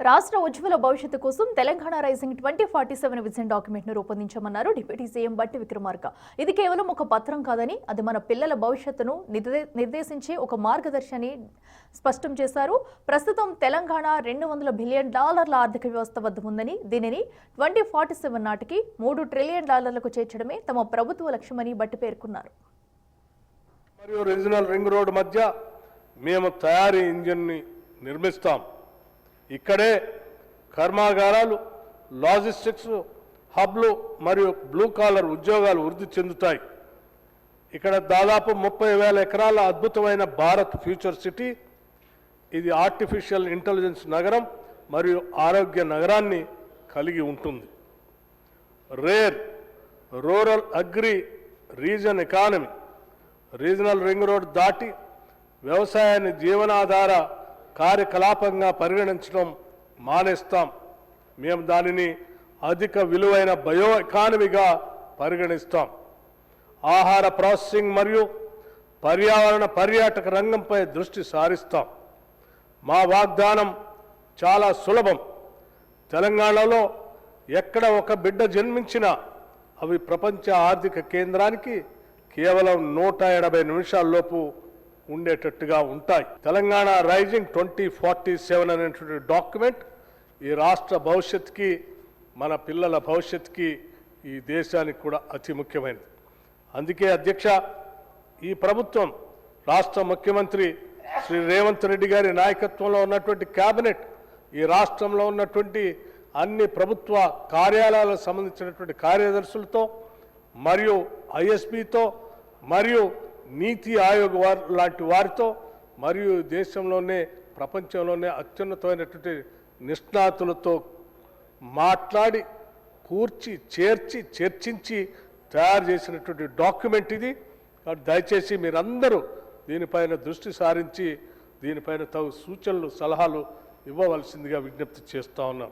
రాష్ట్ర ఉజ్వల భవిష్యత్తు కోసం తెలంగాణ రైజింగ్ 2047 విజన్ డాక్యుమెంట్ ను రూపొందించామన్నారు డిప్యూటీ సీఎం బట్టి విక్రమార్క. ఇది కేవలం ఒక పత్రం కాదని అది మన పిల్లల భవిష్యత్తును నిర్దేశించే ఒక మార్గదర్శిని స్పష్టం చేశారు. ప్రస్తుతం తెలంగాణ $200 బిలియన్ ఆర్థిక వ్యవస్థ వద్ద ఉందని, దీనిని 2047 నాటికి $3 ట్రిలియన్ చేర్చడమే తమ ప్రభుత్వ లక్ష్యమని బట్టి పేర్కొన్నారు. మరియు రీజనల్ రింగ్ రోడ్ మధ్య మేము తయారీ ఇంజిన్ ని నిర్మిస్తాం. ఇక్కడే కర్మాగారాలు, లాజిస్టిక్స్ హబ్లు మరియు బ్లూ కాలర్ ఉద్యోగాలు వృద్ధి చెందుతాయి. ఇక్కడ దాదాపు 30,000 ఎకరాల అద్భుతమైన భారత్ ఫ్యూచర్ సిటీ, ఇది ఆర్టిఫిషియల్ ఇంటెలిజెన్స్ నగరం మరియు ఆరోగ్య నగరాన్ని కలిగి ఉంటుంది. Rare rural agri reason economy, regional ring road దాటి వ్యవసాయాన్ని జీవనాధార కార్యకలాపంగా పరిగణించడం మానేస్తాం. మేము దానిని అధిక విలువైన బయో ఎకానమీగా పరిగణిస్తాం. ఆహార ప్రాసెసింగ్ మరియు పర్యావరణ పర్యాటక రంగంపై దృష్టి సారిస్తాం. మా వాగ్దానం చాలా సులభం. తెలంగాణలో ఎక్కడ ఒక బిడ్డ జన్మించినా అవి ప్రపంచ ఆర్థిక కేంద్రానికి కేవలం 180 నిమిషాల్లోపు ఉండేటట్టుగా ఉంటాయి. తెలంగాణ రైజింగ్ 2047 అనేటువంటి డాక్యుమెంట్ ఈ రాష్ట్ర భవిష్యత్తుకి, మన పిల్లల భవిష్యత్తుకి, ఈ దేశానికి కూడా అతి ముఖ్యమైనది. అందుకే అధ్యక్ష, ఈ ప్రభుత్వం రాష్ట్ర ముఖ్యమంత్రి శ్రీ రేవంత్ రెడ్డి గారి నాయకత్వంలో ఉన్నటువంటి కేబినెట్ ఈ రాష్ట్రంలో ఉన్నటువంటి అన్ని ప్రభుత్వ కార్యాలయాలకు సంబంధించినటువంటి కార్యదర్శులతో మరియు ఐఎస్బితో మరియు నీతి ఆయోగ్ లాంటి వారితో మరియు దేశంలోనే ప్రపంచంలోనే అత్యున్నతమైనటువంటి నిష్ణాతులతో మాట్లాడి కూర్చి చర్చించి తయారు చేసినటువంటి డాక్యుమెంట్ ఇది. దయచేసి మీరందరూ దీనిపైన దృష్టి సారించి దీనిపైన తగు సూచనలు సలహాలు ఇవ్వవలసిందిగా విజ్ఞప్తి చేస్తా ఉన్నాం.